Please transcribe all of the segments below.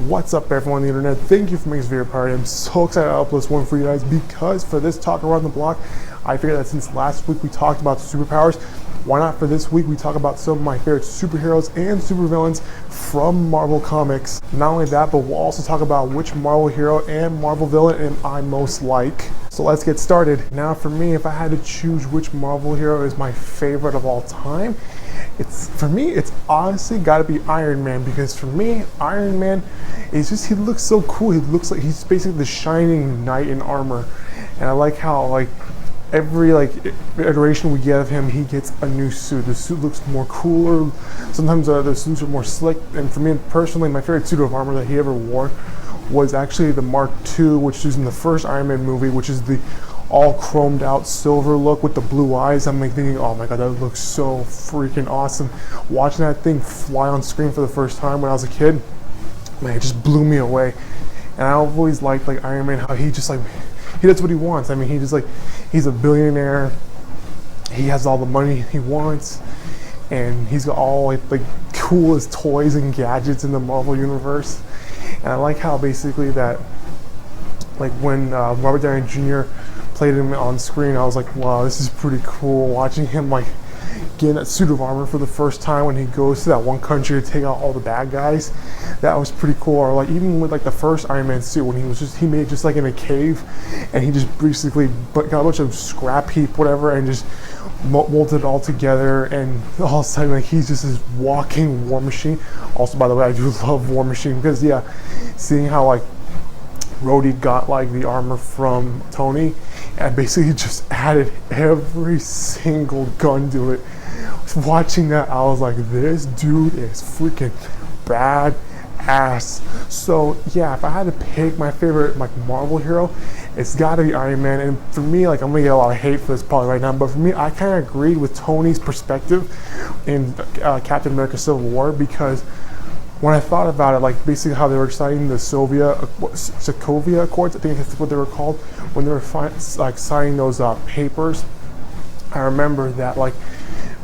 What's up everyone on the internet? Thank you for making this video part. I'm so excited to upload this one for you guys because for this talk around the block, I figured that since last week we talked about superpowers, why not for this week we talk about some of my favorite superheroes and supervillains from Marvel Comics. Not only that, but we'll also talk about which Marvel hero and Marvel villain am I most like. So let's get started. Now for me, if I had to choose which Marvel hero is my favorite of all time, it's honestly gotta be Iron Man, because for me, Iron Man is just, he looks so cool. He looks like he's basically the shining knight in armor. And I like how every iteration we get of him, he gets a new suit. The suit looks more cooler. Sometimes the suits are more slick. And for me personally, my favorite suit of armor that he ever wore was actually the Mark II, which was in the first Iron Man movie, which is the all chromed out silver look with the blue eyes. I'm like thinking, oh my god, that looks so freaking awesome. Watching that thing fly on screen for the first time when I was a kid, man, it just blew me away. And I always liked Iron Man, how he just he does what he wants. I mean, he's a billionaire. He has all the money he wants, and he's got all the coolest toys and gadgets in the Marvel universe. And I like how basically that, when Robert Downey Jr. played him on screen, I was like, wow, this is pretty cool. Watching him getting that suit of armor for the first time when he goes to that one country to take out all the bad guys, that was pretty cool. Or even with the first Iron Man suit, when he made it just in a cave, and he just basically got a bunch of scrap heap whatever and just molded it all together, and all of a sudden he's just this walking war machine. Also, by the way, I do love War Machine, because yeah, seeing how Rhodey got the armor from Tony and basically just added every single gun to it. Watching that, I was like, this dude is freaking bad ass. So yeah, if I had to pick my favorite Marvel hero, it's gotta be Iron Man. And for me, I'm gonna get a lot of hate for this probably right now, but for me, I kind of agreed with Tony's perspective in Captain America Civil War, because when I thought about it, basically how they were signing the Sokovia Accords, I think that's what they were called, when they were signing those papers, I remember that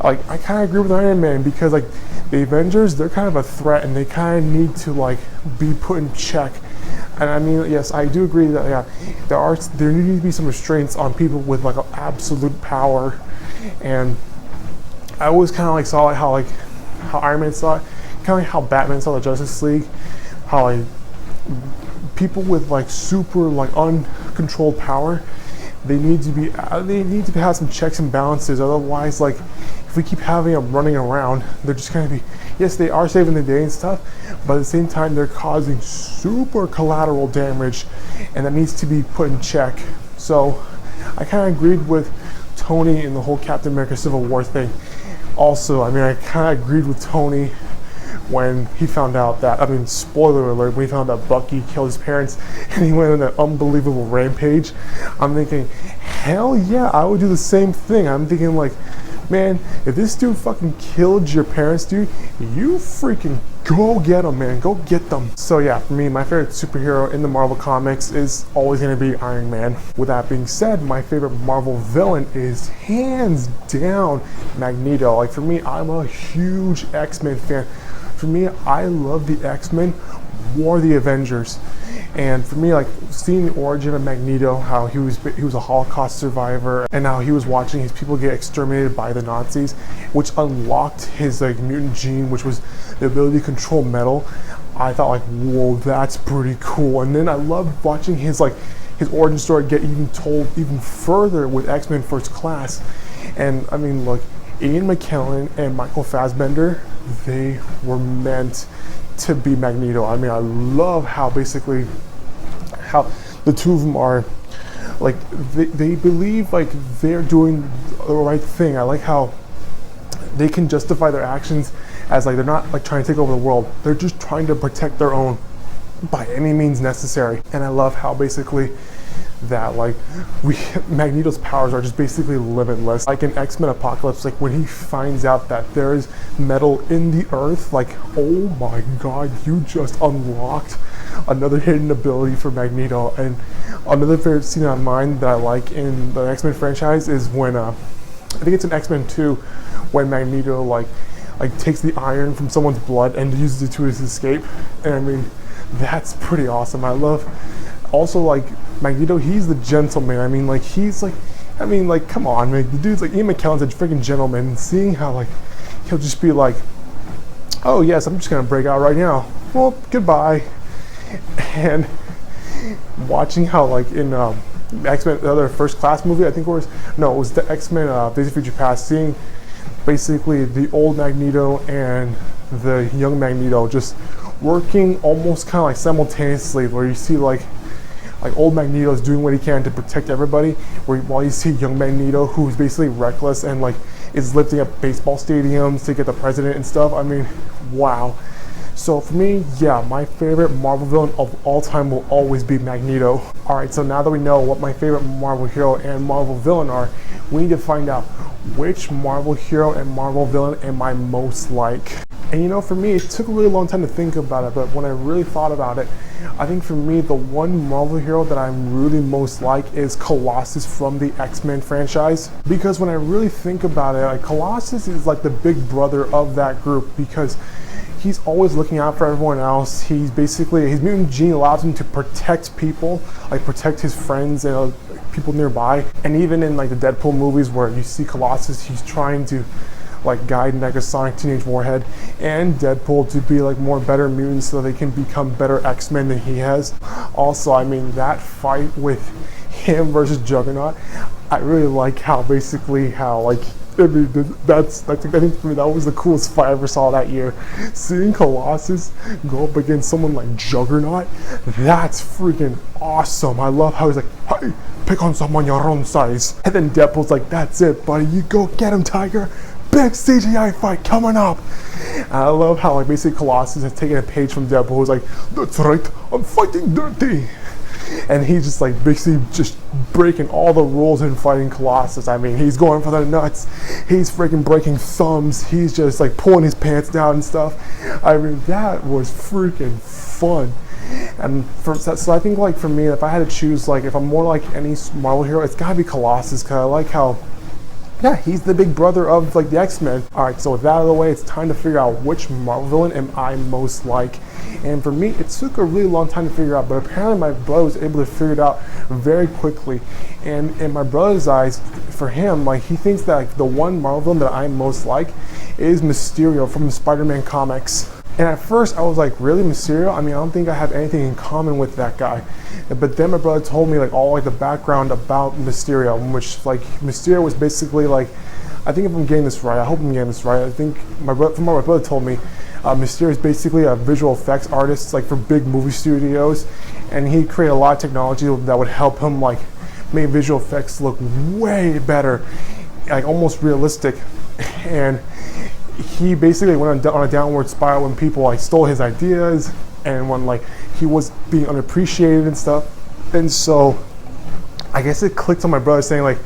I kind of agree with Iron Man, because the Avengers, they're kind of a threat, and they kind of need to be put in check. And I mean, yes, I do agree that there need to be some restraints on people with absolute power. And I always kind of saw how Iron Man saw it, kind of how Batman saw the Justice League, how people with super uncontrolled power, they need to have some checks and balances. Otherwise, if we keep having them running around, they're just going to be, yes, they are saving the day and stuff, but at the same time they're causing super collateral damage, and that needs to be put in check. So I kind of agreed with Tony in the whole Captain America Civil War thing. Also, I mean, I kind of agreed with Tony when he found out that, I mean, spoiler alert, when he found out Bucky killed his parents and he went on that unbelievable rampage. I'm thinking, hell yeah, I would do the same thing. I'm thinking man, if this dude fucking killed your parents, dude, you freaking go get them, man. Go get them. So yeah, for me, my favorite superhero in the Marvel Comics is always going to be Iron Man. With that being said, my favorite Marvel villain is hands down Magneto. For me, I'm a huge X-Men fan. For me, I love the X-Men more the Avengers. And for me, seeing the origin of Magneto, how he was a Holocaust survivor, and how he was watching his people get exterminated by the Nazis, which unlocked his mutant gene, which was the ability to control metal. I thought whoa, that's pretty cool. And then I loved watching his origin story get told even further with X-Men First Class. And I mean, Ian McKellen and Michael Fassbender, they were meant to be Magneto. I mean, I love how basically how the two of them are they believe they're doing the right thing. I like how they can justify their actions as they're not trying to take over the world. They're just trying to protect their own by any means necessary. And I love how basically that Magneto's powers are just basically limitless. In X-Men Apocalypse, when he finds out that there is metal in the earth, oh my god, you just unlocked another hidden ability for Magneto. And another favorite scene of mine that I like in the X-Men franchise is when I think it's in X-Men 2, when Magneto like takes the iron from someone's blood and uses it to his escape. And I mean, that's pretty awesome. I love also like Magneto, he's the gentleman. I mean, like he's like, I mean, like, come on, man. The dude's like, Ian McKellen's a freaking gentleman. And seeing how like he'll just be like, oh yes, I'm just gonna break out right now. Well, goodbye. And watching how like in X-Men, the other First Class movie, I think it was the X-Men Days of Future Past, seeing basically the old Magneto and the young Magneto just working almost kind of like simultaneously, where you see like old Magneto is doing what he can to protect everybody, while you see young Magneto who's basically reckless and like is lifting up baseball stadiums to get the president and stuff. I mean, wow. So for me, yeah, my favorite Marvel villain of all time will always be Magneto. Alright, so now that we know what my favorite Marvel hero and Marvel villain are, we need to find out which Marvel hero and Marvel villain am I most like. And you know, for me, it took a really long time to think about it, but when I really thought about it, I think for me, the one Marvel hero that I'm really most like is Colossus from the X-Men franchise. Because when I really think about it, like, Colossus is like the big brother of that group, because he's always looking out for everyone else. He's basically, his mutant gene allows him to protect people, like protect his friends and people nearby. And even in like the Deadpool movies where you see Colossus, he's trying to like guide Negasonic, Teenage Warhead, and Deadpool to be like more better mutants so they can become better X-Men than he has. Also, I mean, that fight with him versus Juggernaut, I really like how basically how like, I mean, I think for me that was the coolest fight I ever saw that year. Seeing Colossus go up against someone like Juggernaut, that's freaking awesome. I love how he's like, hey, pick on someone your own size. And then Deadpool's like, that's it, buddy, you go get him, Tiger. Big CGI fight coming up. And I love how like basically Colossus has taken a page from Deadpool, who's like, that's right, I'm fighting dirty. And he's just like basically just breaking all the rules in fighting Colossus. I mean, he's going for the nuts, he's freaking breaking thumbs, he's just like pulling his pants down and stuff. I mean, that was freaking fun. And so I think like for me, if I had to choose, like if I'm more like any Marvel hero, it's gotta be Colossus, because I like how, yeah, he's the big brother of like the X-Men. Alright, so with that out of the way, it's time to figure out which Marvel villain am I most like. And for me, it took a really long time to figure out, but apparently my brother was able to figure it out very quickly. And in my brother's eyes, for him, like he thinks that like, the one Marvel villain that I most like is Mysterio from the Spider-Man comics. And at first I was like, really, Mysterio? I mean, I don't think I have anything in common with that guy. But then my brother told me like all like the background about Mysterio, in which like Mysterio was basically like, I think if I'm getting this right, I hope I'm getting this right, I think from what my brother told me, Mysterio is basically a visual effects artist like for big movie studios, and he created a lot of technology that would help him like make visual effects look way better, like almost realistic. And he basically went on a downward spiral when people like stole his ideas, and when like he was being unappreciated and stuff. And so I guess it clicked on my brother saying like,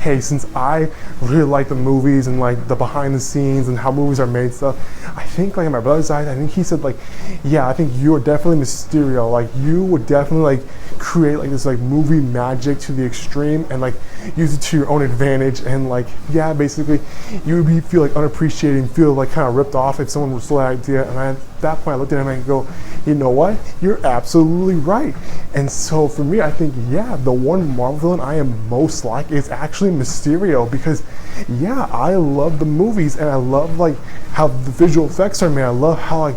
hey, since I really like the movies and like the behind the scenes and how movies are made stuff, I think like in my brother's eyes, I think he said like, yeah, I think you are definitely Mysterio. Like you would definitely like create like this like movie magic to the extreme and like use it to your own advantage. And like, yeah, basically you would feel like unappreciated and feel like kind of ripped off if someone stole that idea. And at that point I looked at him and I go, you know what? You're absolutely right. And so for me, I think, yeah, the one Marvel villain I am most like is actually Mysterio, because yeah, I love the movies and I love like how the visual effects are made. I love how like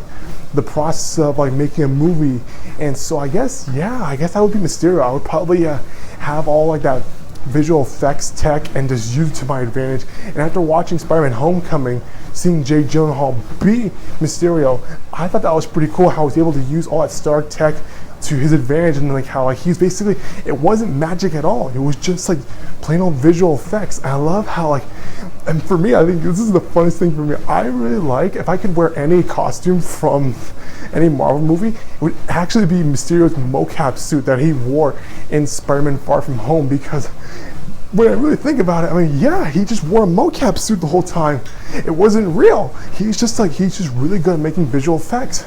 the process of like making a movie. And so I guess, yeah, I guess that would be Mysterio. I would probably have all like that visual effects tech and just use it to my advantage. And after watching Spider-Man Homecoming, seeing Jake Gyllenhaal be Mysterio, I thought that was pretty cool how he was able to use all that Stark tech to his advantage, and like how like he's basically, it wasn't magic at all, it was just like plain old visual effects. And I love how like, and for me, I think this is the funniest thing for me, I really like, if I could wear any costume from any Marvel movie, it would actually be Mysterio's mocap suit that he wore in Spider-Man Far From Home, because when I really think about it, I mean, yeah, he just wore a mocap suit the whole time. It wasn't real. He's just really good at making visual effects.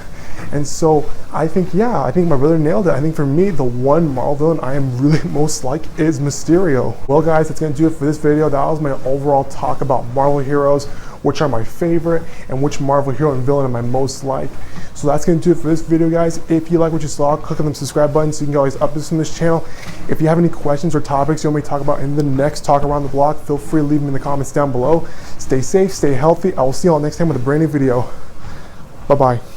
And so I think, yeah, I think my brother nailed it. I think for me, the one Marvel villain I am really most like is Mysterio. Well guys, that's gonna do it for this video. That was my overall talk about Marvel heroes, which are my favorite, and which Marvel hero and villain am I most like. So that's going to do it for this video, guys. If you like what you saw, click on the subscribe button so you can get always updates on this channel. If you have any questions or topics you want me to talk about in the next Talk Around the Block, feel free to leave them in the comments down below. Stay safe, stay healthy. I will see you all next time with a brand new video. Bye-bye.